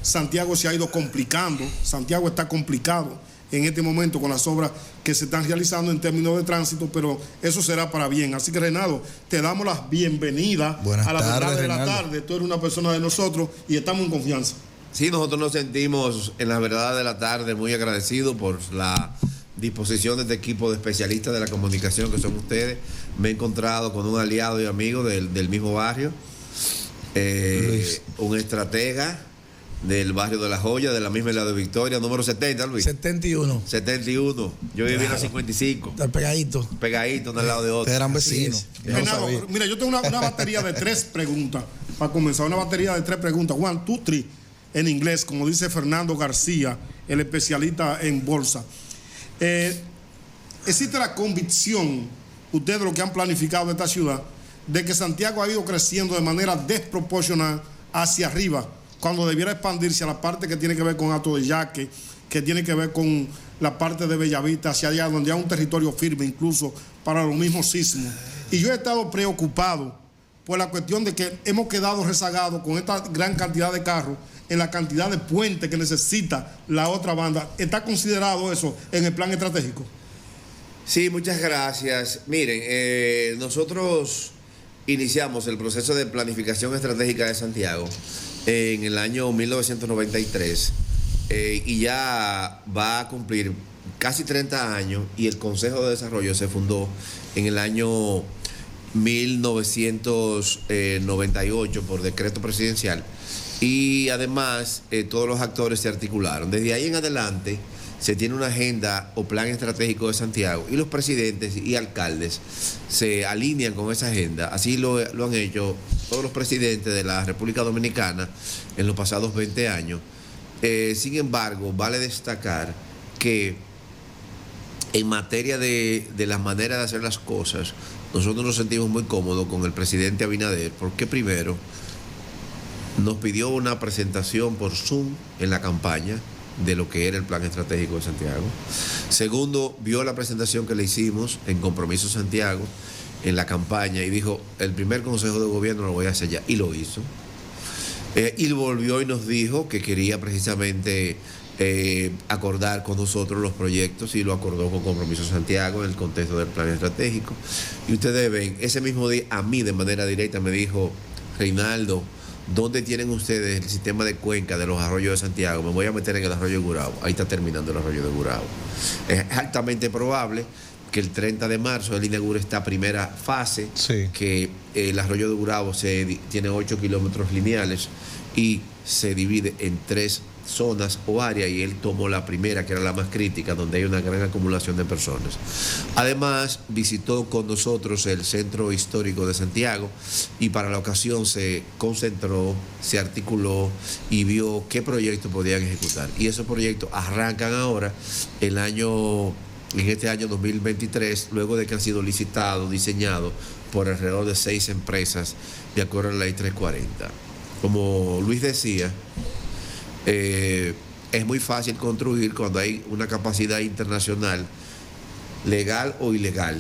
Santiago se ha ido complicando, Santiago está complicado en este momento con las obras que se están realizando en términos de tránsito, pero eso será para bien. Así que, Reinaldo, te damos la bienvenida a la verdad de la tarde. Tú eres una persona de nosotros y estamos en confianza. Sí, nosotros nos sentimos en la verdad de la tarde muy agradecidos por la disposición de este equipo de especialistas de la comunicación que son ustedes. Me he encontrado con un aliado y amigo del mismo barrio, un estratega del barrio de La Joya, de la misma isla de Victoria, número 70, Luis. 71. 71. Yo viví en la 55. Está pegadito. Pegadito, uno al lado de otro. Eran vecinos. Reinaldo, mira, yo tengo una batería de 3 preguntas. Para comenzar, una batería de 3 preguntas. 1, 2, 3, en inglés, como dice Fernando García, el especialista en bolsa. ¿Existe la convicción, ustedes lo que han planificado de esta ciudad, de que Santiago ha ido creciendo de manera desproporcional hacia arriba, cuando debiera expandirse a la parte que tiene que ver con Alto de Yaque, que tiene que ver con la parte de Bellavista, hacia allá, donde hay un territorio firme incluso para los mismos sismos? Y yo he estado preocupado por la cuestión de que hemos quedado rezagados con esta gran cantidad de carros en la cantidad de puentes que necesita la otra banda. ¿Está considerado eso en el plan estratégico? Sí, muchas gracias. Miren, nosotros iniciamos el proceso de planificación estratégica de Santiago en el año 1993 y ya va a cumplir casi 30 años, y el Consejo de Desarrollo se fundó en el año 1998 por decreto presidencial, y además todos los actores se articularon. Desde ahí en adelante se tiene una agenda o plan estratégico de Santiago, y los presidentes y alcaldes se alinean con esa agenda. Así lo han hecho todos los presidentes de la República Dominicana en los pasados 20 años. Sin embargo, vale destacar que en materia de la manera de hacer las cosas, nosotros nos sentimos muy cómodos con el presidente Abinader, porque primero nos pidió una presentación por Zoom en la campaña de lo que era el plan estratégico de Santiago. Segundo, vio la presentación que le hicimos en Compromiso Santiago en la campaña y dijo: el primer consejo de gobierno lo voy a hacer ya, y lo hizo. Y volvió y nos dijo que quería precisamente acordar con nosotros los proyectos, y lo acordó con Compromiso Santiago en el contexto del plan estratégico. Y ustedes ven, ese mismo día a mí de manera directa me dijo: Reinaldo, ¿dónde tienen ustedes el sistema de cuenca de los arroyos de Santiago? Me voy a meter en el arroyo de Gurabo. Ahí está terminando el arroyo de Gurabo. Es altamente probable que el 30 de marzo él inaugure esta primera fase, sí, que el arroyo de Gurabo tiene 8 kilómetros lineales y se divide en 3 zonas o áreas, y él tomó la primera, que era la más crítica, donde hay una gran acumulación de personas. Además, visitó con nosotros el Centro Histórico de Santiago, y para la ocasión se concentró, se articuló y vio qué proyectos podían ejecutar. Y esos proyectos arrancan ahora en este año 2023, luego de que han sido licitados, diseñados por alrededor de 6 empresas, de acuerdo a la ley 340. Como Luis decía, es muy fácil construir cuando hay una capacidad internacional, legal o ilegal,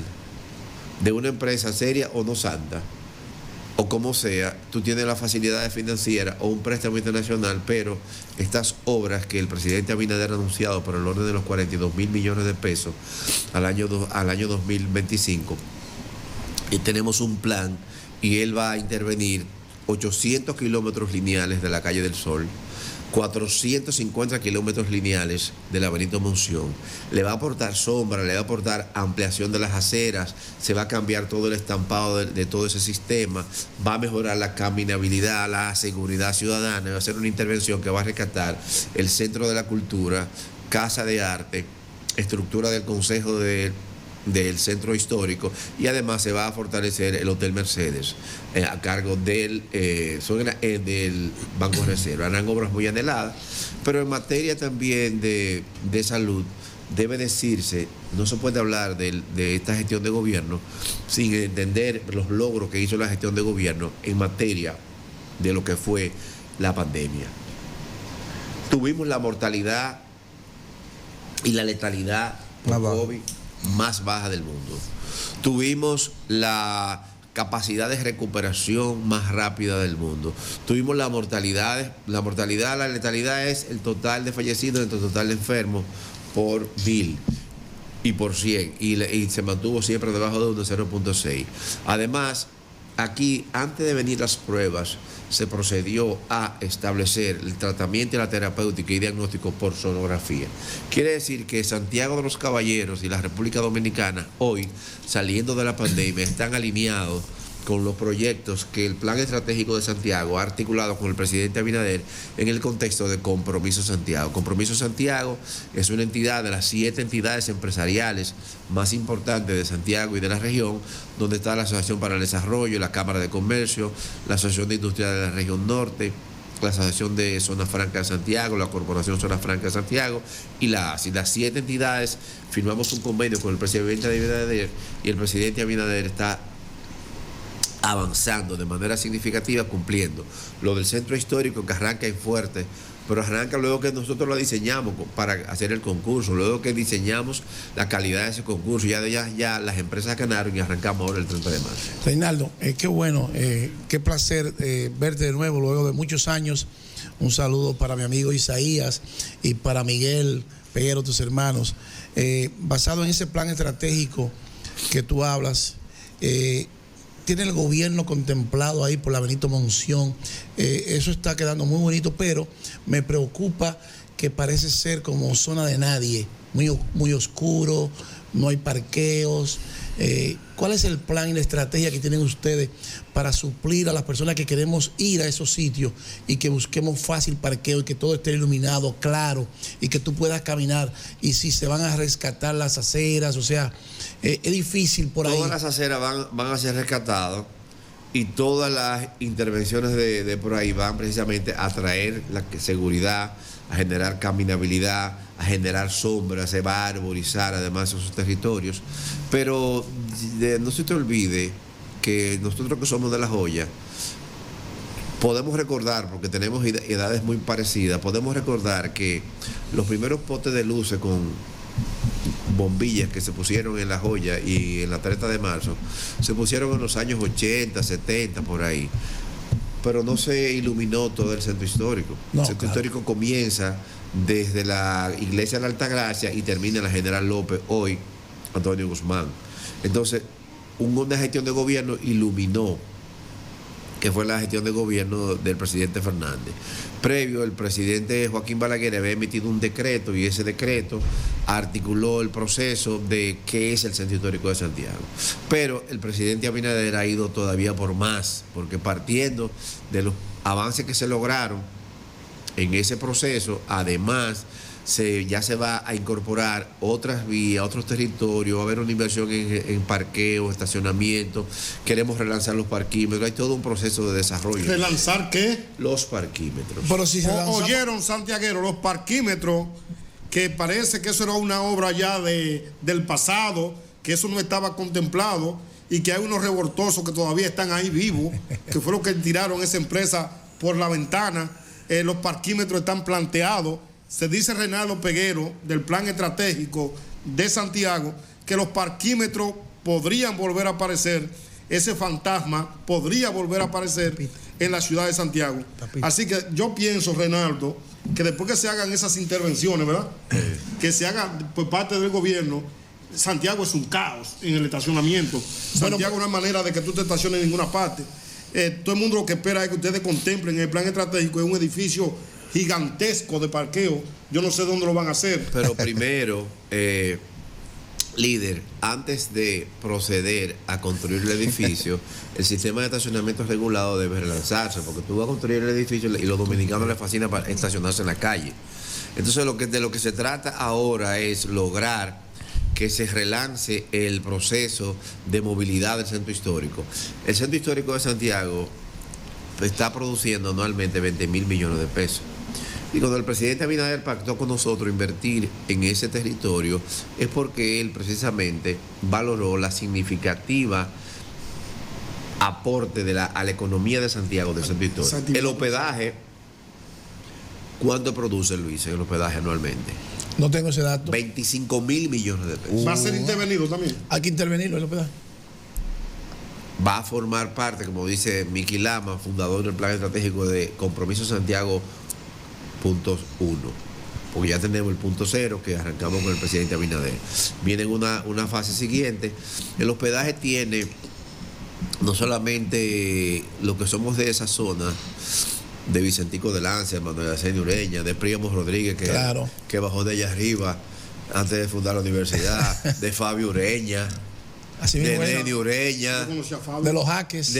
de una empresa seria o no santa, o como sea. Tú tienes las facilidades financieras o un préstamo internacional, pero estas obras que el presidente Abinader ha anunciado por el orden de los 42.000 millones de pesos al año 2025, y tenemos un plan, y él va a intervenir 800 kilómetros lineales de la Calle del Sol, 450 kilómetros lineales de la Benito Monción. Le va a aportar sombra, le va a aportar ampliación de las aceras, se va a cambiar todo el estampado de todo ese sistema, va a mejorar la caminabilidad, la seguridad ciudadana, va a ser una intervención que va a rescatar el Centro de la Cultura, Casa de Arte, estructura del Consejo del Centro Histórico, y además se va a fortalecer el Hotel Mercedes a cargo del Banco Reserva. Harán obras muy anheladas, pero en materia también de salud, debe decirse, no se puede hablar de esta gestión de gobierno sin entender los logros que hizo la gestión de gobierno en materia de lo que fue la pandemia. Tuvimos la mortalidad y la letalidad por COVID más baja del mundo. Tuvimos la capacidad de recuperación más rápida del mundo. Tuvimos la mortalidad, la letalidad es el total de fallecidos entre el total de enfermos por 1000 y por 100, y se mantuvo siempre debajo de 0.6. Además, aquí, antes de venir las pruebas, se procedió a establecer el tratamiento y la terapéutica y diagnóstico por sonografía. Quiere decir que Santiago de los Caballeros y la República Dominicana, hoy, saliendo de la pandemia, están alineados con los proyectos que el Plan Estratégico de Santiago ha articulado con el presidente Abinader en el contexto de Compromiso Santiago. Compromiso Santiago es una entidad de las 7 entidades empresariales más importantes de Santiago y de la región, donde está la Asociación para el Desarrollo, la Cámara de Comercio, la Asociación de Industria de la Región Norte, la Asociación de Zona Franca de Santiago, la Corporación Zona Franca de Santiago y la ASI. Las 7 entidades firmamos un convenio con el presidente Abinader y el presidente Abinader está avanzando de manera significativa, cumpliendo lo del centro histórico, que arranca en Fuerte, pero arranca luego que nosotros lo diseñamos para hacer el concurso, luego que diseñamos la calidad de ese concurso, ya las empresas ganaron y arrancamos ahora el 30 de marzo. Reinaldo, qué bueno, qué placer verte de nuevo luego de muchos años. Un saludo para mi amigo Isaías y para Miguel Peguero, tus hermanos. Basado en ese plan estratégico que tú hablas, tiene el gobierno contemplado ahí por la Benito Monción. Eso está quedando muy bonito, pero me preocupa que parece ser como zona de nadie, muy oscuro, no hay parqueos. ¿Cuál es el plan y la estrategia que tienen ustedes para suplir a las personas que queremos ir a esos sitios y que busquemos fácil parqueo y que todo esté iluminado, claro, y que tú puedas caminar? Y si se van a rescatar las aceras, o sea, es difícil por ahí. Todas las aceras van a ser rescatadas y todas las intervenciones de por ahí van precisamente a traer la seguridad, a generar caminabilidad, a generar sombra, se va a arborizar además esos territorios. Pero no se te olvide que nosotros que somos de La Joya podemos recordar, porque tenemos edades muy parecidas, podemos recordar que los primeros potes de luces con bombillas que se pusieron en La Joya y en la 30 de marzo se pusieron en los años 80, 70, por ahí, pero no se iluminó todo el centro histórico. El centro histórico comienza desde la iglesia de la Altagracia y termina en la General López, hoy Antonio Guzmán. Entonces, una gestión de gobierno iluminó, que fue la gestión de gobierno del presidente Fernández. Previo, el presidente Joaquín Balaguer había emitido un decreto y ese decreto articuló el proceso de qué es el centro histórico de Santiago. Pero el presidente Abinader ha ido todavía por más, porque partiendo de los avances que se lograron en ese proceso, además ya se va a incorporar otras vías, otros territorios, va a haber una inversión en parqueo, estacionamiento, queremos relanzar los parquímetros, hay todo un proceso de desarrollo. ¿Relanzar qué? Los parquímetros. Pero si oyeron, santiagueros, los parquímetros, que parece que eso era una obra ya del pasado, que eso no estaba contemplado y que hay unos revoltosos que todavía están ahí vivos, que fue lo que tiraron esa empresa por la ventana. Los parquímetros están planteados. Se dice Reinaldo Peguero, del Plan Estratégico de Santiago, que los parquímetros podrían volver a aparecer, ese fantasma podría volver a aparecer en la ciudad de Santiago. Así que yo pienso, Reinaldo, que después que se hagan esas intervenciones, ¿verdad? Que se hagan por parte del gobierno. Santiago es un caos en el estacionamiento. Santiago no hay manera de que tú te estaciones en ninguna parte. Todo el mundo lo que espera es que ustedes contemplen el plan estratégico, es un edificio gigantesco de parqueo. Yo no sé dónde lo van a hacer. Pero primero, líder, antes de proceder a construir el edificio, el sistema de estacionamiento regulado debe relanzarse, porque tú vas a construir el edificio y los dominicanos les fascina para estacionarse en la calle. Entonces, de lo que se trata ahora es lograr que se relance el proceso de movilidad del centro histórico. El centro histórico de Santiago está produciendo anualmente 20.000 millones de pesos. Y cuando el presidente Abinader pactó con nosotros invertir en ese territorio, es porque él precisamente valoró la significativa aporte a la economía de Santiago, del centro histórico. El hospedaje, ¿cuánto produce, Luis, el hospedaje anualmente? No tengo ese dato. 25.000 millones de pesos. ¿Va a ser intervenido también? Hay que intervenirlo, el hospedaje. va a formar parte, como dice Miki Lama, fundador del Plan Estratégico de Compromiso Santiago punto 1, porque ya tenemos el punto 0 que arrancamos con el presidente Abinader. Viene una fase siguiente. El hospedaje tiene no solamente lo que somos de esa zona, de Vicentico de Lancia, Manuel Arsenio Ureña, de Príamo Rodríguez, que bajó de allá arriba antes de fundar la universidad, de Fabio Ureña, de Neni Ureña, de los Jaques,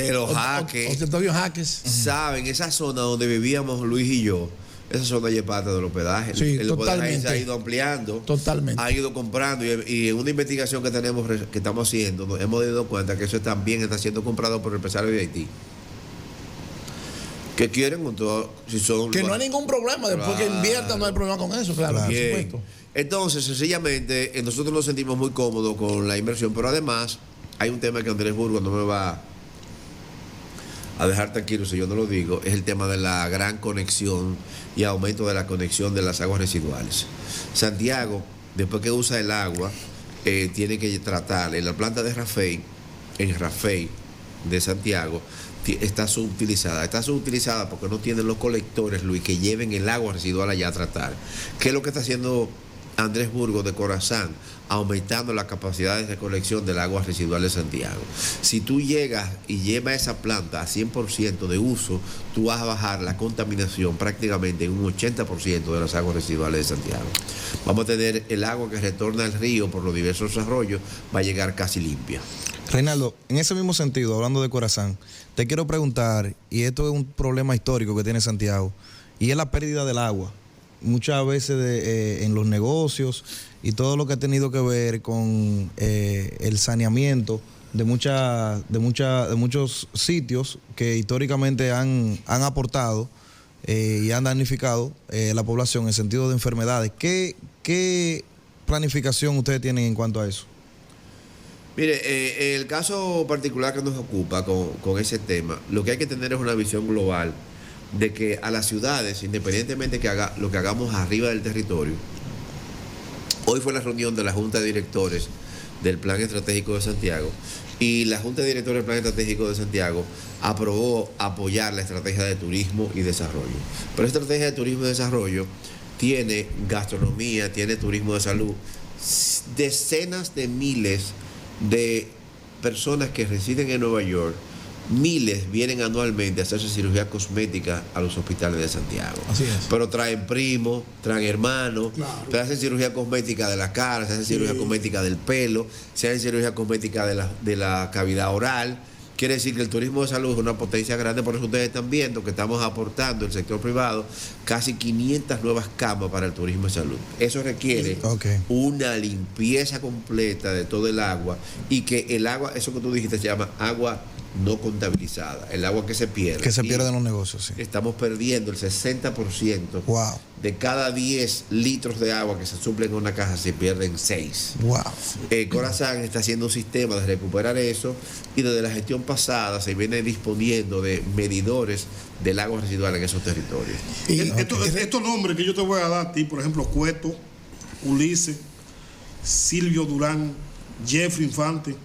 Octavio Jaques. Saben, esa zona donde vivíamos Luis y yo, esa zona ya es parte del hospedaje. Sí, el hospedaje se ha ido ampliando, ha ido comprando, y en una investigación que estamos haciendo, nos hemos dado cuenta que eso también está siendo comprado por empresarios de Haití, que quieren con todo, si son que no hay ningún problema, después que inviertan no hay problema con eso, claro, por supuesto. Entonces, sencillamente, nosotros nos sentimos muy cómodos con la inversión, pero además hay un tema que Andrés Burgos no me va a dejar tranquilo si yo no lo digo, es el tema de la gran conexión y aumento de la conexión de las aguas residuales. Santiago, después que usa el agua, tiene que tratar en la planta de Rafey, en Rafey de Santiago, está subutilizada porque no tienen los colectores, Luis, que lleven el agua residual allá a tratar. ¿Qué es lo que está haciendo Andrés Burgos de Corazán? Aumentando las capacidades de colección del agua residual de Santiago. Si tú llegas y llevas esa planta a 100% de uso, tú vas a bajar la contaminación prácticamente en un 80% de las aguas residuales de Santiago. Vamos a tener el agua que retorna al río por los diversos arroyos, va a llegar casi limpia. Reinaldo, en ese mismo sentido, hablando de Corazán, te quiero preguntar, y esto es un problema histórico que tiene Santiago, y es la pérdida del agua. Muchas veces en los negocios y todo lo que ha tenido que ver con el saneamiento de muchos sitios que históricamente han aportado y han damnificado la población en sentido de enfermedades. ¿Qué planificación ustedes tienen en cuanto a eso? Mire, el caso particular que nos ocupa con ese tema, lo que hay que tener es una visión global de que a las ciudades, independientemente que lo que hagamos arriba del territorio, hoy fue la reunión de la Junta de Directores del Plan Estratégico de Santiago, y la Junta de Directores del Plan Estratégico de Santiago aprobó apoyar la estrategia de turismo y desarrollo. Pero esta estrategia de turismo y desarrollo tiene gastronomía, tiene turismo de salud, decenas de miles de personas que residen en Nueva York, miles vienen anualmente a hacerse cirugía cosmética a los hospitales de Santiago. Así es. Pero traen primos, traen hermanos, claro. Se hacen cirugía cosmética de la cara, se hacen cirugía cosmética del pelo, se hacen cirugía cosmética de la cavidad oral. Quiere decir que el turismo de salud es una potencia grande, por eso ustedes están viendo que estamos aportando el sector privado casi 500 nuevas camas para el turismo de salud. Eso requiere una limpieza completa de todo el agua, y que el agua, eso que tú dijiste, se llama agua no contabilizada, el agua que se pierde. Que se pierde en los negocios, sí. Estamos perdiendo el 60%. Wow. De cada 10 litros de agua que se suplen en una caja, se pierden 6. Wow. Corazán está haciendo un sistema de recuperar eso, y desde la gestión pasada se viene disponiendo de medidores del agua residual en esos territorios. Y estos nombres que yo te voy a dar a ti, por ejemplo, Cueto, Ulises, Silvio Durán, Jeffrey Infante,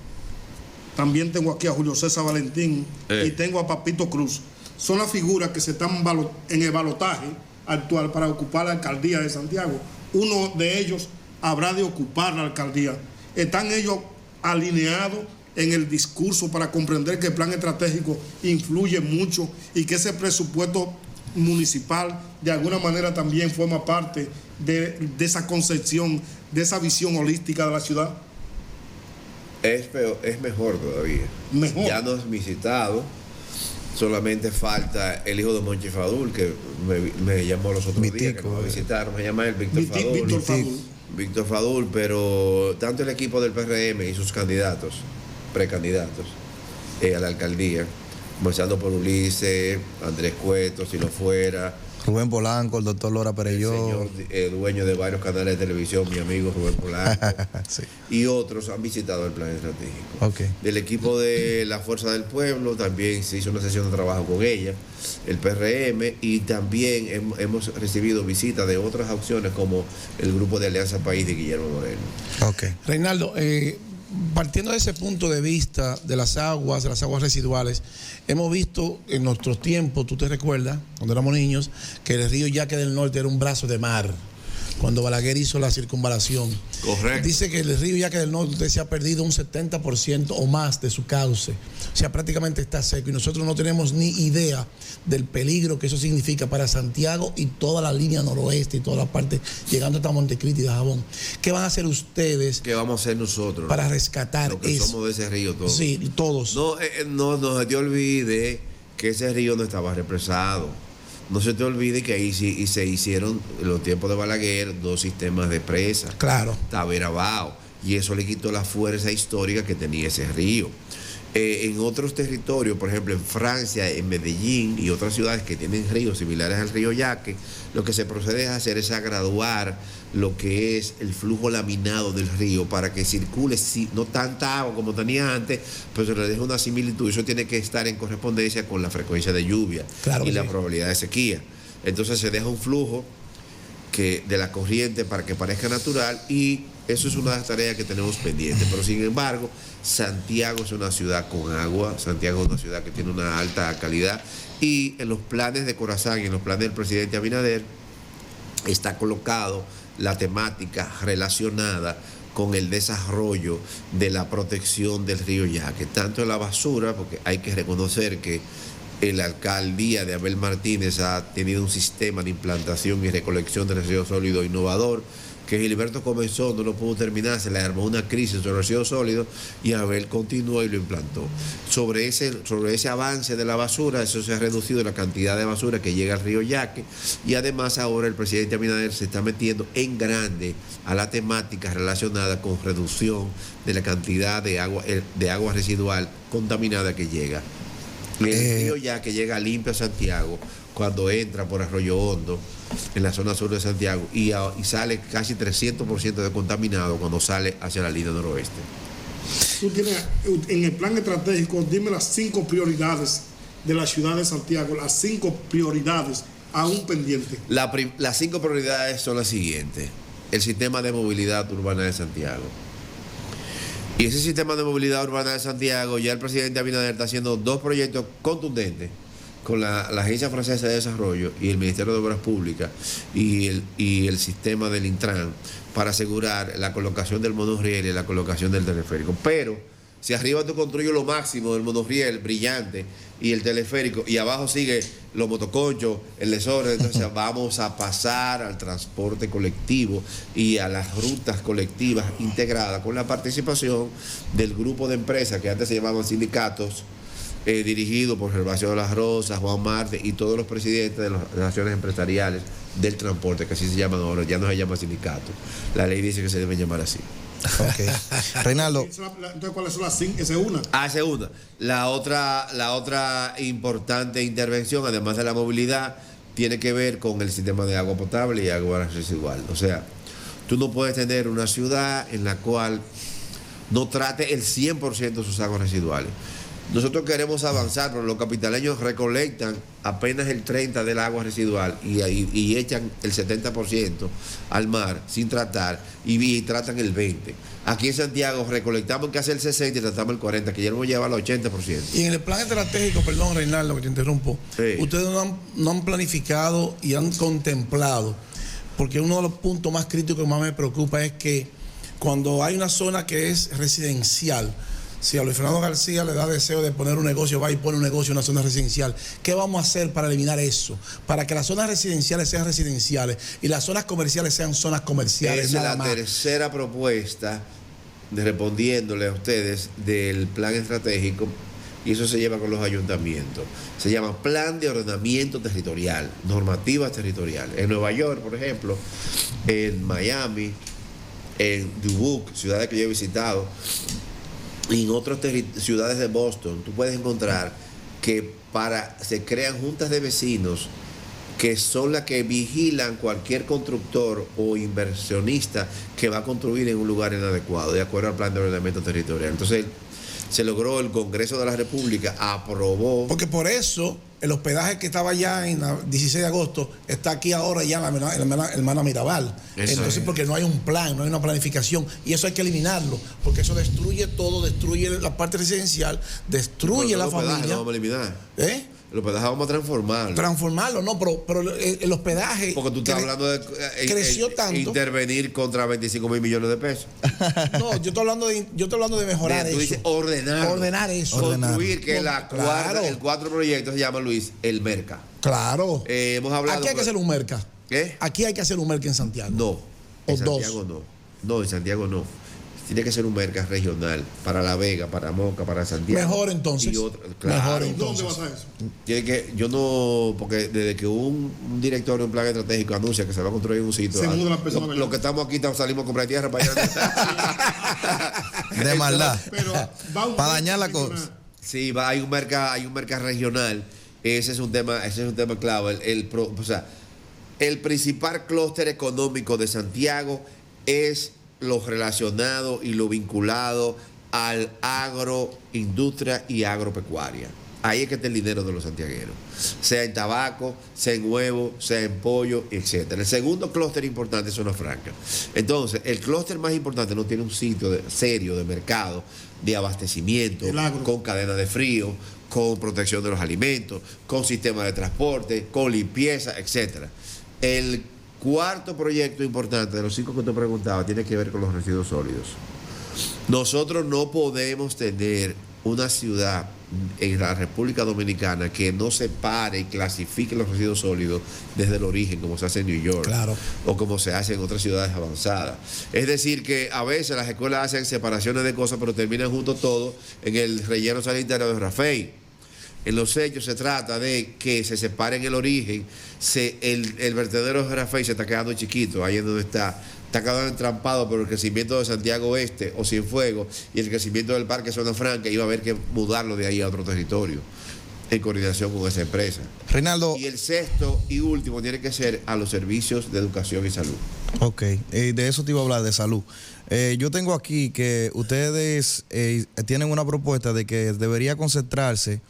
también tengo aquí a Julio César Valentín y tengo a Papito Cruz. Son las figuras que se están en el balotaje actual para ocupar la alcaldía de Santiago. Uno de ellos habrá de ocupar la alcaldía. Están ellos alineados en el discurso para comprender que el plan estratégico influye mucho y que ese presupuesto municipal de alguna manera también forma parte de esa concepción, de esa visión holística de la ciudad. Es mejor todavía. Mejor. Ya nos han visitado. Solamente falta el hijo de Monchi Fadul, que me llamó los otros días, que me va a visitar. Me llama el Víctor Fadul. Víctor Fadul, pero tanto el equipo del PRM y sus candidatos, precandidatos a la alcaldía, comenzando por Ulises, Andrés Cueto, si lo fuera, Rubén Polanco, el doctor Lora Perelló, el señor dueño de varios canales de televisión, mi amigo Rubén Polanco, sí. Y otros han visitado el plan estratégico. Del equipo de la Fuerza del Pueblo también se hizo una sesión de trabajo con ella, el PRM, y también hemos recibido visitas de otras opciones como el Grupo de Alianza País de Guillermo Moreno. Reinaldo, partiendo de ese punto de vista de las aguas residuales, hemos visto en nuestros tiempos, tú te recuerdas, cuando éramos niños, que el río Yaque del Norte era un brazo de mar, cuando Balaguer hizo la circunvalación. Correcto. Dice que el río Yaque del Norte se ha perdido un 70% o más de su cauce. O sea, prácticamente está seco y nosotros no tenemos ni idea del peligro que eso significa para Santiago y toda la línea noroeste y toda la parte llegando hasta Montecristi y de Jabón. ¿Qué van a hacer ustedes? ¿Qué vamos a hacer nosotros? Para rescatar lo que eso. Somos de ese río todos. Sí, todos. No se te olvide que ese río no estaba represado. No se te olvide que ahí sí, y se hicieron en los tiempos de Balaguer 2 sistemas de presa. Claro. Tavera Bao. Y eso le quitó la fuerza histórica que tenía ese río. En otros territorios, por ejemplo en Francia, en Medellín y otras ciudades que tienen ríos similares al río Yaque, lo que se procede a hacer es a graduar lo que es el flujo laminado del río para que circule, no tanta agua como tenía antes, pero se le deja una similitud. Eso tiene que estar en correspondencia con la frecuencia de lluvia y la probabilidad de sequía. Entonces se deja un flujo de la corriente para que parezca natural y eso es una de las tareas que tenemos pendientes. Pero sin embargo, Santiago es una ciudad con agua, Santiago es una ciudad que tiene una alta calidad y en los planes de Corazán y en los planes del presidente Abinader está colocado la temática relacionada con el desarrollo de la protección del río Yaque, tanto en la basura, porque hay que reconocer que la alcaldía de Abel Martínez ha tenido un sistema de implantación y recolección de residuos sólidos innovador, que Gilberto comenzó, no lo pudo terminar, se le armó una crisis sobre residuos sólidos y Abel continuó y lo implantó. Sobre ese avance de la basura, eso se ha reducido la cantidad de basura que llega al río Yaque y además ahora el presidente Abinader se está metiendo en grande a la temática relacionada con reducción de la cantidad de agua residual contaminada que llega. El río Yaque llega limpio a Santiago cuando entra por Arroyo Hondo, en la zona sur de Santiago, y sale casi 300% de contaminado cuando sale hacia la línea noroeste. Tú tienes, en el plan estratégico, dime las 5 prioridades de la ciudad de Santiago, las 5 prioridades aún pendientes. Las 5 prioridades son las siguientes. El sistema de movilidad urbana de Santiago. Y ese sistema de movilidad urbana de Santiago, ya el presidente Abinader está haciendo 2 proyectos contundentes con la Agencia Francesa de Desarrollo y el Ministerio de Obras Públicas y el sistema del Intran para asegurar la colocación del monorriel y la colocación del teleférico. Pero si arriba tú construyes lo máximo del monorriel brillante y el teleférico y abajo sigue los motoconchos, el desorden, entonces vamos a pasar al transporte colectivo y a las rutas colectivas integradas con la participación del grupo de empresas que antes se llamaban sindicatos, dirigido por Gervasio de las Rosas, Juan Marte y todos los presidentes de las relaciones empresariales del transporte, que así se llaman ahora, ya no se llama sindicato. La ley dice que se deben llamar así. Okay. Reinaldo. Entonces, ¿cuáles son las 5? Esa es una. Esa es una. La otra importante intervención, además de la movilidad, tiene que ver con el sistema de agua potable y agua residual. O sea, tú no puedes tener una ciudad en la cual no trate el 100% de sus aguas residuales. Nosotros queremos avanzar, pero los capitaleños recolectan apenas el 30% del agua residual y echan el 70% al mar sin tratar y tratan el 20%. Aquí en Santiago recolectamos casi el 60% y tratamos el 40%, que ya no lleva al 80%. Y en el plan estratégico, perdón Reinaldo que te interrumpo, sí. Ustedes no han planificado y han contemplado, porque uno de los puntos más críticos que más me preocupa es que cuando hay una zona que es residencial, si a Luis Fernando García le da deseo de poner un negocio, va y pone un negocio en una zona residencial, ¿qué vamos a hacer para eliminar eso? Para que las zonas residenciales sean residenciales y las zonas comerciales sean zonas comerciales. Esa es la tercera propuesta, respondiéndole a ustedes, del plan estratégico, y eso se lleva con los ayuntamientos. Se llama Plan de Ordenamiento Territorial, normativas territoriales. En Nueva York, por ejemplo, en Miami, en Dubuque, ciudades que yo he visitado, y en otras ciudades de Boston, tú puedes encontrar que se crean juntas de vecinos que son las que vigilan cualquier constructor o inversionista que va a construir en un lugar inadecuado, de acuerdo al plan de ordenamiento territorial. Entonces, se logró, el Congreso de la República aprobó. Porque por eso el hospedaje que estaba allá en la 16 de agosto está aquí ahora ya en la hermana Mirabal. Eso entonces, es. porque no hay un plan, no hay una planificación. Y eso hay que eliminarlo, porque eso destruye todo, destruye la parte residencial, destruye la familia. Lo vamos a eliminar. ¿Eh? El hospedaje vamos a transformarlo. Transformarlo, no, pero el hospedaje. Porque tú estás hablando de creció tanto. intervenir contra 25.000 millones de pesos. No, yo estoy hablando de mejorar Tú eso. dices ordenar eso. Construir que Claro. el cuarto proyecto se llama, Luis, el Merca. Claro. Hemos hablado. Aquí hay que hacer un merca. ¿Qué? Aquí hay que hacer un merca en Santiago. No. En O dos. Santiago no. No, en Santiago no. Tiene que ser un Merca regional para La Vega, para Moca, para Santiago. Mejor entonces. Claro. Mejor ¿Dónde vas a eso? Tiene que, yo no, porque desde que un director de un plan estratégico anuncia que se va a construir un sitio, Se mudan las personas, lo que estamos aquí salimos a comprar tierra para allá. De maldad. Pero va un Para dañar la regional. cosa. Sí, hay un mercado regional. Ese es un tema clave. O sea, el principal clúster económico de Santiago es lo relacionado y lo vinculado al agroindustria y agropecuaria. Ahí es que está el dinero de los santiagueros, sea en tabaco, sea en huevo, sea en pollo, etc. El segundo clúster importante es Zona Franca. Entonces, el clúster más importante no tiene un sitio serio de mercado, de abastecimiento, con cadena de frío, con protección de los alimentos, con sistema de transporte, con limpieza, etc. El cuarto proyecto importante de los 5 que te preguntaba tiene que ver con los residuos sólidos. Nosotros no podemos tener una ciudad en la República Dominicana que no separe y clasifique los residuos sólidos desde el origen, como se hace en New York, claro, o como se hace en otras ciudades avanzadas. Es decir, que a veces las escuelas hacen separaciones de cosas, pero terminan juntos todo en el relleno sanitario de Rafael. En los hechos se trata de que se separen el origen. El vertedero de Rafael se está quedando chiquito, ahí es donde está quedando entrampado por el crecimiento de Santiago Oeste o Cienfuegos y el crecimiento del Parque Zona Franca. Iba a haber que mudarlo de ahí a otro territorio en coordinación con esa empresa. Reinaldo. Y el sexto y último tiene que ser a los servicios de educación y salud. Ok, de eso te iba a hablar, de salud. Yo tengo aquí que ustedes tienen una propuesta de que debería concentrarse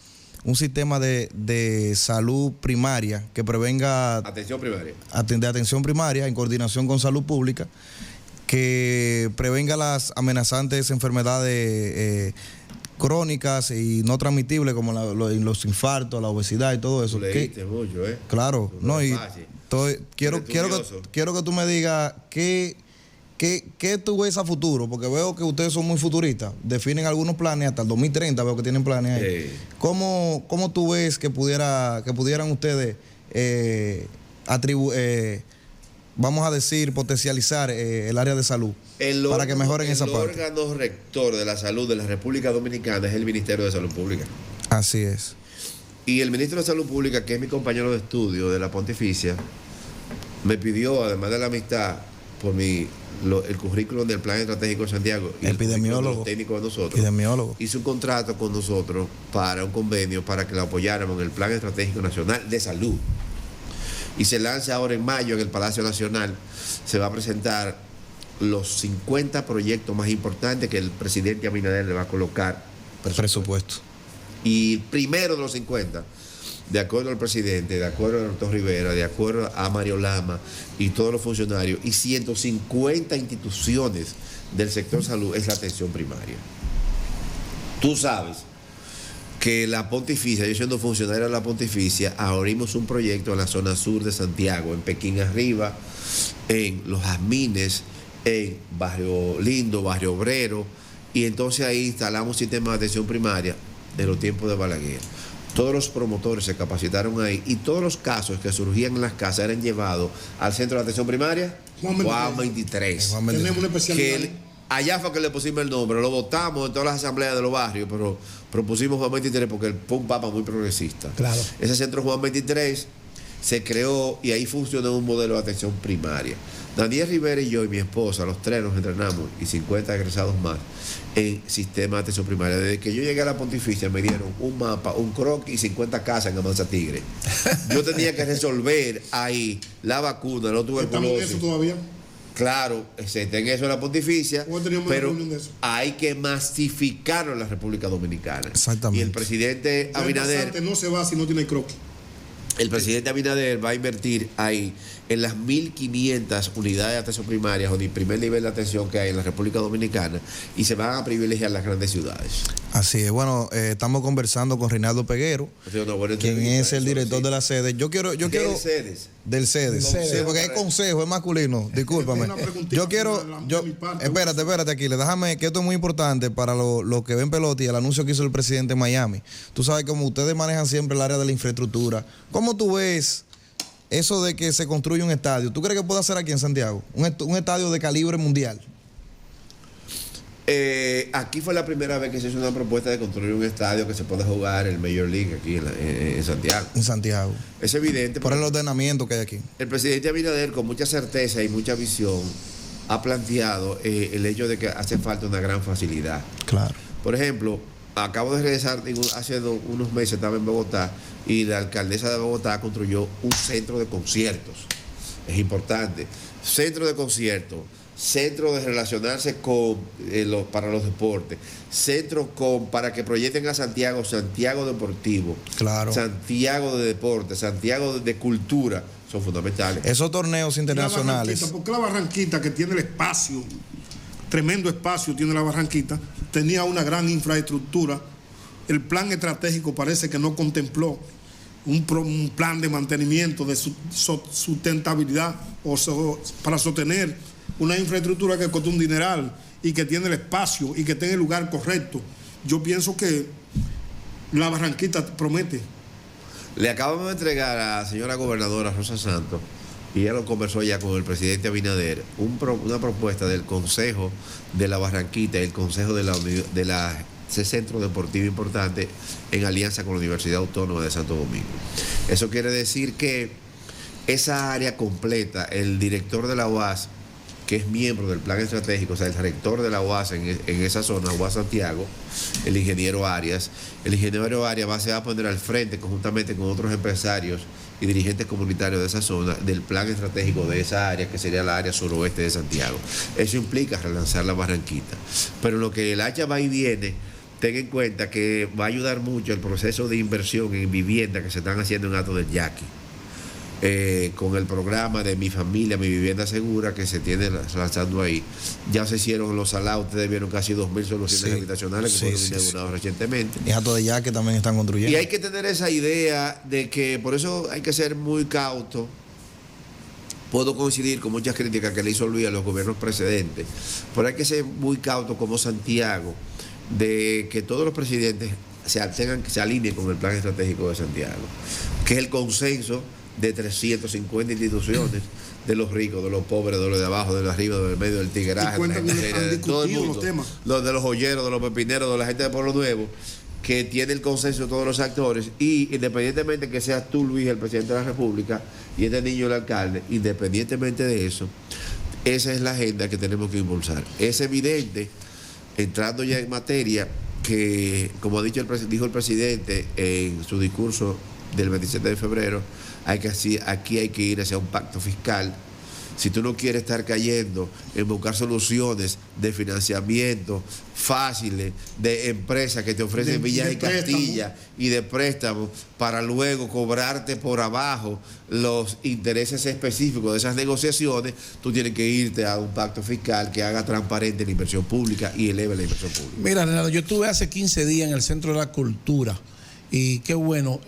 un sistema de salud primaria que prevenga... Atención primaria. De atención primaria en coordinación con salud pública, que prevenga las amenazantes enfermedades crónicas y no transmitibles como los infartos, la obesidad y todo eso. Tú leíste mucho, ¿eh? Claro, no, y quiero que tú me digas ¿Qué tú ves a futuro? Porque veo que ustedes son muy futuristas. Definen algunos planes, hasta el 2030 veo que tienen planes ahí. Sí. ¿Cómo tú ves que pudieran ustedes vamos a decir, potencializar el área de salud para que mejoren esa parte? El órgano rector de la salud de la República Dominicana es el Ministerio de Salud Pública. Así es. Y el ministro de Salud Pública, que es mi compañero de estudio de la Pontificia, me pidió, además de la amistad, por el currículum del Plan Estratégico de Santiago y epidemiólogo, el técnico de nosotros, epidemiólogo, hizo un contrato con nosotros para un convenio para que lo apoyáramos en el Plan Estratégico Nacional de Salud. Y se lanza ahora en mayo en el Palacio Nacional. Se va a presentar los 50 proyectos más importantes que el presidente Abinader le va a colocar presupuesto. Y primero de los 50, de acuerdo al presidente, de acuerdo al doctor Rivera, de acuerdo a Mario Lama y todos los funcionarios, y 150 instituciones del sector salud, es la atención primaria. Tú sabes que la Pontificia, yo siendo funcionario de la Pontificia, abrimos un proyecto en la zona sur de Santiago, en Pekín Arriba, en Los Jazmines, en Barrio Lindo, Barrio Obrero, y entonces ahí instalamos un sistema de atención primaria de los tiempos de Balaguer. Todos los promotores se capacitaron ahí y todos los casos que surgían en las casas eran llevados al centro de atención primaria Juan 23. Tenemos una especialidad. Allá fue que le pusimos el nombre, lo votamos en todas las asambleas de los barrios, pero propusimos Juan 23 porque fue un papa muy progresista. Claro. Ese centro Juan 23 se creó y ahí funcionó un modelo de atención primaria. Daniel Rivera y yo y mi esposa, los tres nos entrenamos y 50 egresados más en sistema de atención primaria. Desde que yo llegué a la Pontificia me dieron un mapa, un croquis y 50 casas en Amanza Tigre. Yo tenía que resolver ahí la vacuna, la tuberculosis. ¿Estamos en eso todavía? Claro, se está en eso la pontificia, Hoy teníamos una pero reunión de eso. hay que masificarlo en la República Dominicana. Exactamente. Y el presidente El Abinader, pasante no se va si no tiene croquis. el presidente Abinader va a invertir ahí en las 1.500 unidades de atención primaria o de primer nivel de atención que hay en la República Dominicana y se van a privilegiar las grandes ciudades. Así es. Bueno, estamos conversando con Reinaldo Peguero, Ha sido una buena quien entrevista, es el eso director sí. de la sede. Yo quiero Mercedes. del CEDES. CEDES. Sí, porque es consejo, es masculino. Discúlpame. Una preguntita Yo quiero. de mi parte. Espérate, Aquiles. Déjame que esto es muy importante para los que ven pelota y el anuncio que hizo el presidente en Miami. Tú sabes, como ustedes manejan siempre el área de la infraestructura, ¿cómo tú ves eso de que se construye un estadio? ¿Tú crees que puede hacer aquí en Santiago? Un estadio de calibre mundial. Aquí fue la primera vez que se hizo una propuesta de construir un estadio que se pueda jugar el Major League aquí en Santiago. En Santiago. Es evidente. Por el ordenamiento que hay aquí. El presidente Abinader, con mucha certeza y mucha visión, ha planteado el hecho de que hace falta una gran facilidad. Claro. Por ejemplo, acabo de regresar, hace unos meses estaba en Bogotá y la alcaldesa de Bogotá construyó un centro de conciertos. Es importante. Centro de conciertos, centro de relacionarse con para los deportes, centro para que proyecten a Santiago Deportivo, Claro. Santiago de Deporte, Santiago de Cultura, son fundamentales. Esos torneos internacionales. Porque la Barranquita, que tiene el espacio, tremendo espacio tiene la Barranquita, tenía una gran infraestructura. El plan estratégico parece que no contempló un plan de mantenimiento, de sustentabilidad para sostener una infraestructura que costó un dineral y que tiene el espacio y que tenga el lugar correcto. Yo pienso que la Barranquita promete. Le acabamos de entregar a la señora gobernadora Rosa Santos, y ella lo conversó ya con el presidente Abinader, una propuesta del Consejo de la Barranquita y el Consejo de ese centro deportivo importante en alianza con la Universidad Autónoma de Santo Domingo. Eso quiere decir que esa área completa, el director de la UAS, que es miembro del plan estratégico, o sea, el rector de la UAS en esa zona, UAS Santiago, el ingeniero Arias se va a poner al frente conjuntamente con otros empresarios y dirigentes comunitarios de esa zona del plan estratégico de esa área, que sería la área suroeste de Santiago. Eso implica relanzar la Barranquita. Pero lo que el hacha va y viene, ten en cuenta que va a ayudar mucho el proceso de inversión en vivienda que se están haciendo en Hato del Yaqui. Con el programa de Mi Familia, Mi Vivienda Segura, que se tiene lanzando ahí. Ya se hicieron los salados, ustedes vieron casi 2.000 soluciones habitacionales que fueron inaugurados recientemente. Y Hato de Ya que también están construyendo. Y hay que tener esa idea de que, por eso hay que ser muy cauto. Puedo coincidir con muchas críticas que le hizo Luis a los gobiernos precedentes, pero hay que ser muy cauto como Santiago, de que todos los presidentes se alineen con el plan estratégico de Santiago, que es el consenso de 350 instituciones, de los ricos, de los pobres, de los de abajo, de los de arriba, de los del medio, del tigueraje, de todo el mundo, de los joyeros, de los pepineros, de la gente de Pueblo Nuevo, que tiene el consenso de todos los actores, y independientemente que seas tú, Luis, el presidente de la República, y este niño el alcalde, independientemente de eso, esa es la agenda que tenemos que impulsar. Es evidente, entrando ya en materia, que como dijo el presidente en su discurso del 27 de febrero, aquí hay que ir hacia un pacto fiscal. Si tú no quieres estar cayendo en buscar soluciones de financiamiento fáciles, de empresas que te ofrecen villas y castillas y de préstamos para luego cobrarte por abajo los intereses específicos de esas negociaciones, tú tienes que irte a un pacto fiscal que haga transparente la inversión pública y eleve la inversión pública. Mira, Renato, yo estuve hace 15 días en el Centro de la Cultura. Y qué bueno,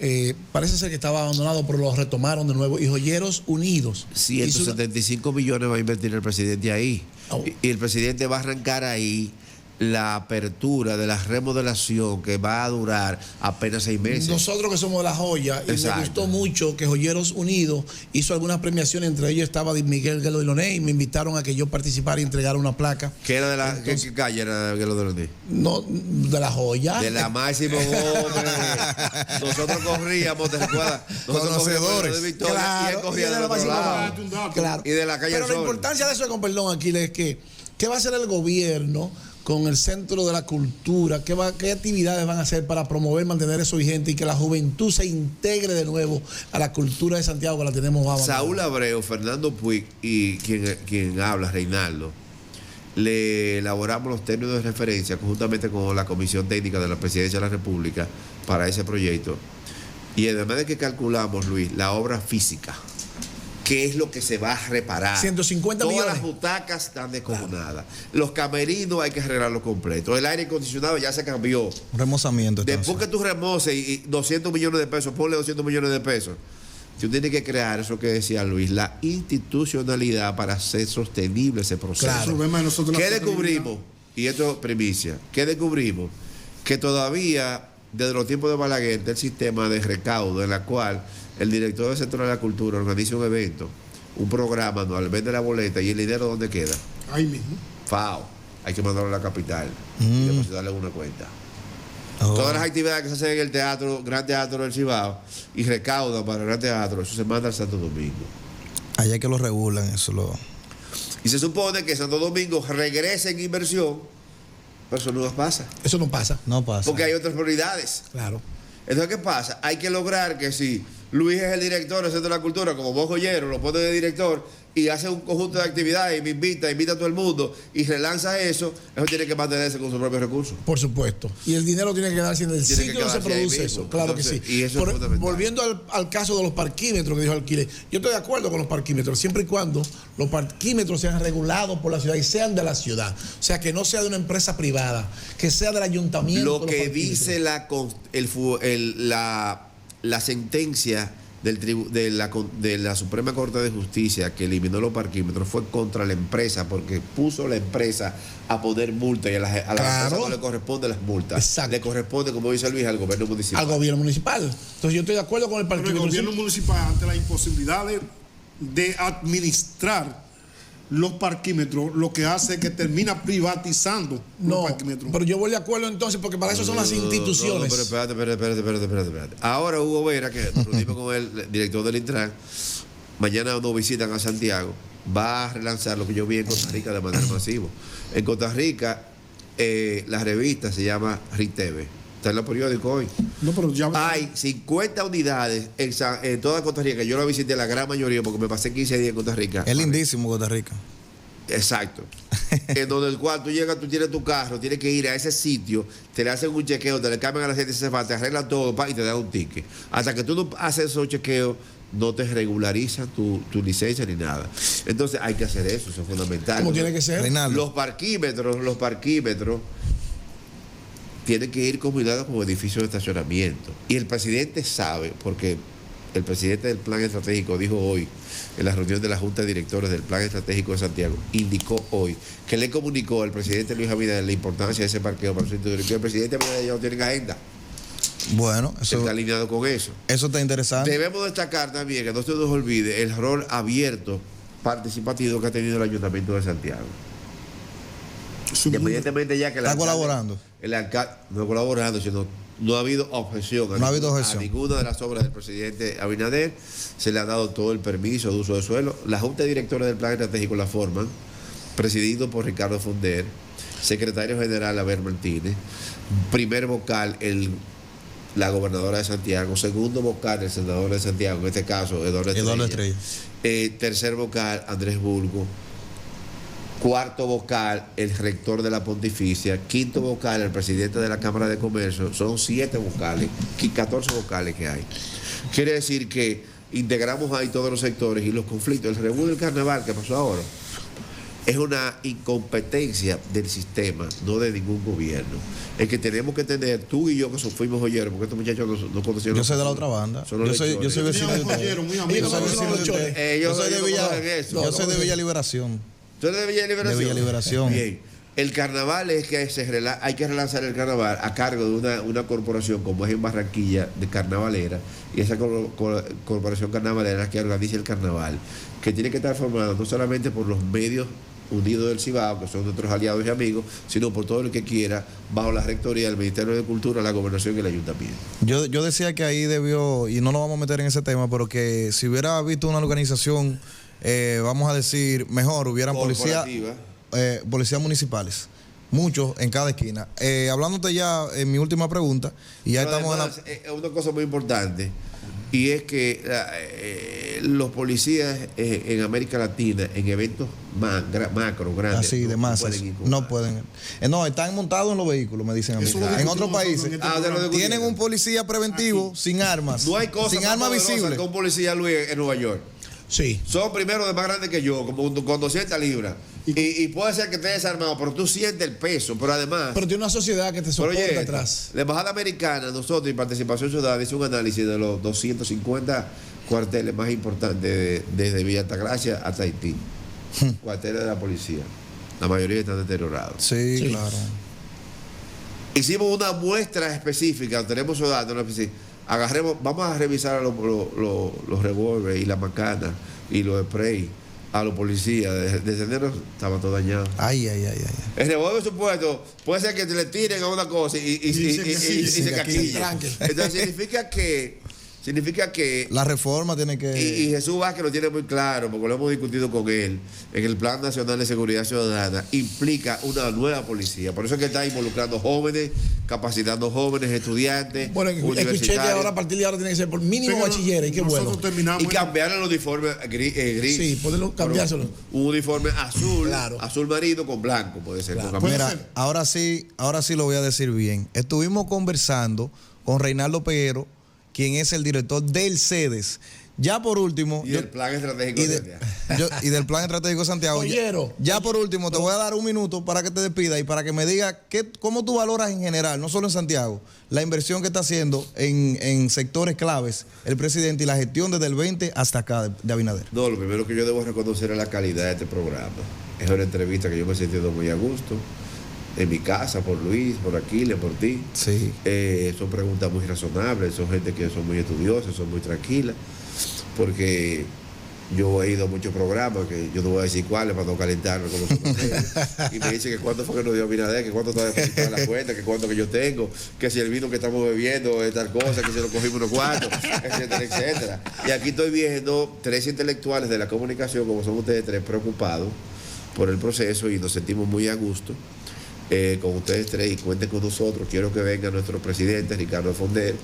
parece ser que estaba abandonado, pero lo retomaron de nuevo. Y Joyeros Unidos. 175 millones va a invertir el presidente ahí. Oh. Y el presidente va a arrancar ahí la apertura de la remodelación, que va a durar apenas 6 meses. Nosotros que somos de La Joya, y me gustó mucho que Joyeros Unidos hizo algunas premiaciones, entre ellos estaba Miguel Gelo de Loné, y me invitaron a que yo participara y entregara una placa. ¿Qué era de la Entonces, ¿qué calle era de Gelo de Loné? No, de La Joya. De la Máximo Gómez. Nosotros corríamos, ¿te recuerdas? Nosotros corríamos de Victoria, claro, y él cogía del otro lado. Claro. Y de la calle Pero la importancia de eso, con perdón, Aquiles, es que ¿qué va a hacer el gobierno con el Centro de la Cultura? ¿Qué actividades van a hacer para promover, mantener eso vigente y que la juventud se integre de nuevo a la cultura de Santiago que la tenemos abandonada? Saúl Abreu, Fernando Puig y quien habla, Reinaldo, le elaboramos los términos de referencia conjuntamente con la Comisión Técnica de la Presidencia de la República para ese proyecto. Y además de que calculamos, Luis, la obra física, qué es lo que se va a reparar. 150 Todas millones. las butacas están descojonadas. Los camerinos hay que arreglarlos completos. El aire acondicionado ya se cambió. Un remozamiento. Después que tú remoces y 200 millones de pesos, ponle 200 millones de pesos. Tú tienes que crear eso que decía Luis, la institucionalidad para hacer sostenible ese proceso. Claro. El problema de nosotros ¿Qué la descubrimos? Y esto es primicia. ¿Qué descubrimos? Que todavía, desde los tiempos de Balaguer, está el sistema de recaudo en la cual el director del sector de la cultura organiza un evento, un programa anual, vende la boleta y el dinero ¿dónde queda? Ahí mismo. FAO. Hay que mandarlo a la capital y depositarle una cuenta. Todas las actividades que se hacen en el teatro, Gran Teatro del Cibao, y recaudan para el Gran Teatro, eso se manda al Santo Domingo. Allá que lo regulan, eso lo... Y se supone que Santo Domingo regrese en inversión, pero eso no pasa. Eso no pasa. No pasa. Porque hay otras prioridades. Claro. Entonces, ¿qué pasa? Hay que lograr que si Luis es el director del Centro de la Cultura, como vos, Joyero, lo pone de director y hace un conjunto de actividades y me invita a todo el mundo y relanza eso tiene que mantenerse con sus propios recursos. Por supuesto. Y el dinero tiene que quedarse en el Tiene que sitio donde se quedarse ahí produce mismo. eso. Claro Entonces, que sí. y eso es fundamental. Volviendo al caso de los parquímetros que dijo Alquiler, yo estoy de acuerdo con los parquímetros, siempre y cuando los parquímetros sean regulados por la ciudad y sean de la ciudad. O sea, que no sea de una empresa privada, que sea del ayuntamiento. Lo los que parquímetros. dice la sentencia de la Suprema Corte de Justicia que eliminó los parquímetros fue contra la empresa porque puso la empresa a poner multas y a la empresa no le corresponden las multas. Exacto. Le corresponde, como dice Luis, al gobierno municipal. Al gobierno municipal. Entonces yo estoy de acuerdo con el Pero el parquímetro. gobierno municipal, ante la imposibilidad de administrar los parquímetros, lo que hace es que termina privatizando los No, parquímetros. pero yo voy de acuerdo entonces porque para eso son las instituciones. No, pero espérate. Ahora Hugo Vera, que nos reunimos con el director del Intran, mañana nos visitan a Santiago, va a relanzar lo que yo vi en Costa Rica de manera masiva. En Costa Rica, la revista se llama RITV. Está en los periódicos hoy. No, pero ya Hay 50 unidades en toda Costa Rica. Yo la visité la gran mayoría porque me pasé 15 días en Costa Rica. Es lindísimo Costa Rica. Exacto. En donde el cual tú llegas, tú tienes tu carro, tienes que ir a ese sitio, te le hacen un chequeo, te le cambian a la gente si hace falta, te arreglan todo y te dan un ticket. Hasta que tú no haces esos chequeos, no te regularizan tu licencia ni nada. Entonces hay que hacer eso es fundamental. Como tiene que ser. Reinaldo. Los parquímetros tienen que ir combinados como edificios de estacionamiento. Y el presidente sabe, porque el presidente del Plan Estratégico dijo hoy, en la reunión de la Junta de Directores del Plan Estratégico de Santiago, indicó hoy que le comunicó al presidente Luis Abinader la importancia de ese parqueo para su interior, que el presidente Abinader ya no tiene agenda. Bueno, eso Está alineado con eso. está interesante. Debemos destacar también, que no se nos olvide, el rol abierto, participativo que ha tenido el Ayuntamiento de Santiago. Independientemente ya que Está colaborando. El alcalde no colaborando, sino no ha habido objeción. No ha habido objeción. A ninguna de las obras del presidente Abinader se le ha dado todo el permiso de uso de suelo. La Junta Directora del Plan Estratégico la forman, presidido por Ricardo Fonder, secretario general Abel Martínez, primer vocal la gobernadora de Santiago, segundo vocal el senador de Santiago, en este caso Eduardo Estrella. Tercer vocal Andrés Bulgo. Cuarto vocal, el rector de la Pontificia. Quinto vocal, el presidente de la Cámara de Comercio. Son 7 vocales, 14 vocales que hay. Quiere decir que integramos ahí todos los sectores y los conflictos. El revuelo del carnaval que pasó ahora es una incompetencia del sistema, no de ningún gobierno. Es que tenemos que tener, tú y yo que fuimos joyeros, porque estos muchachos no conocieron. Yo soy de la otra banda. Yo soy vecino de ustedes. Yo soy vecino de ustedes. Yo soy de Villa Liberación. ¿Tú eres de Villa Liberación? De Villa Liberación. Bien. El carnaval es que hay que relanzar el carnaval a cargo de una corporación como es en Barranquilla, de carnavalera, y esa corporación carnavalera es la que organiza el carnaval, que tiene que estar formada no solamente por los medios unidos del Cibao, que son nuestros aliados y amigos, sino por todo el que quiera, bajo la rectoría del Ministerio de Cultura, la Gobernación y el Ayuntamiento. Yo decía que ahí debió, y no nos vamos a meter en ese tema, pero que si hubiera visto una organización, vamos a decir, mejor, hubieran policías municipales. muchos en cada esquina. Hablándote ya en mi última pregunta, y ya Pero estamos además, una cosa muy importante, y es que los policías en América Latina, en eventos macro, grandes, así de masas, pueden ir con no armas. pueden. No, están montados en los vehículos, me dicen a mí. Eso lo En discutimos otros nosotros países en este te lo programa. digo. tienen un policía preventivo sin armas, No hay cosa sin más armas poderosa visibles. que un policía, Luis, en Nueva York. Sí. Son primero de más grandes que yo, como con 200 libras. Y puede ser que estés desarmado, pero tú sientes el peso. Pero además, Pero tiene una sociedad que te pero soporta oye, atrás. la Embajada Americana, nosotros en Participación Ciudadana, hizo un análisis de los 250 cuarteles más importantes desde Villa Altagracia hasta Haití. Cuarteles de la policía. La mayoría están deteriorados. Sí, Sí. claro. Hicimos una muestra específica, tenemos esos datos, ¿no? Vamos a revisar los revólveres y las macanas y los sprays a los policías. Desde enero estaban todos dañados. Ay, ay, ay, ay. El revólver supuesto puede ser que te le tiren a una cosa y se caquille. Entonces significa que La reforma tiene que... y Jesús Vázquez lo tiene muy claro, porque lo hemos discutido con él, en el Plan Nacional de Seguridad Ciudadana, implica una nueva policía. Por eso es que está involucrando jóvenes, capacitando jóvenes, estudiantes, Bueno, escuché que universitarios, ahora a partir de ahora tiene que ser por mínimo Pero bachiller, y qué nosotros bueno. terminamos y cambiarle el uniforme gris. Sí, poderlo cambiárselo. Un uniforme azul, Claro. azul marino con blanco, puede ser. Claro. Con Puede camisa. ser. Mira, ahora sí lo voy a decir bien. Estuvimos conversando con Reinaldo Peguero, quien es el director del CEDES. Ya por último... Y el plan estratégico y, de de- y del plan estratégico de Santiago. Ollero. Ya por último, te voy a dar un minuto para que te despidas y para que me digas cómo tú valoras en general, no solo en Santiago, la inversión que está haciendo en sectores claves el presidente y la gestión desde el 20 hasta acá de Abinader. No, lo primero que yo debo reconocer es la calidad de este programa. Es una entrevista que yo me he sentido muy a gusto. En mi casa, por Luis, por Aquiles, por ti. Sí. Son preguntas muy razonables, son gente que son muy estudiosas, son muy tranquilas, porque yo he ido a muchos programas, que yo no voy a decir cuáles para no calentarme con los comentarios, y me dicen que cuánto fue que nos dio Abinader, que cuánto está depositado en la cuenta, que cuánto que yo tengo, que si el vino que estamos bebiendo es tal cosa, que si lo cogimos unos cuantos, etcétera, etcétera. Y aquí estoy viendo tres intelectuales de la comunicación, como son ustedes tres, preocupados por el proceso y nos sentimos muy a gusto. Con ustedes tres y cuenten con nosotros. Quiero que venga nuestro presidente Ricardo Fonder,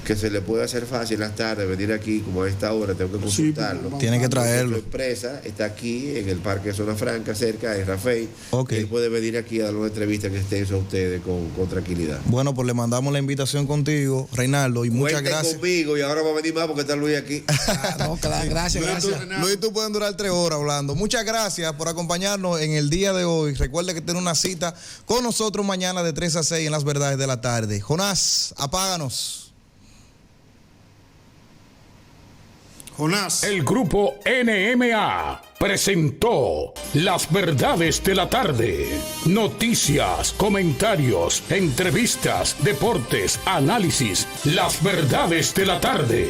que se le puede hacer fácil las tardes venir aquí, como a esta hora tengo que consultarlo. Sí, Tiene que Su traerlo. empresa está aquí en el Parque de Zona Franca, cerca de Rafael. Ok. Él puede venir aquí a dar una entrevista en extenso a ustedes con tranquilidad. Bueno, pues le mandamos la invitación contigo, Reinaldo, y muchas Cuenten gracias. conmigo y ahora va a venir más porque está Luis aquí. Ah, no, claro, gracias, gracias. Luis, tú pueden durar 3 horas hablando. Muchas gracias por acompañarnos en el día de hoy. Recuerde que tiene una cita con nosotros mañana de 3 a 6 en Las Verdades de la Tarde. Jonás, apáganos. Jonás. El grupo NMA presentó Las Verdades de la Tarde. Noticias, comentarios, entrevistas, deportes, análisis. Las Verdades de la Tarde.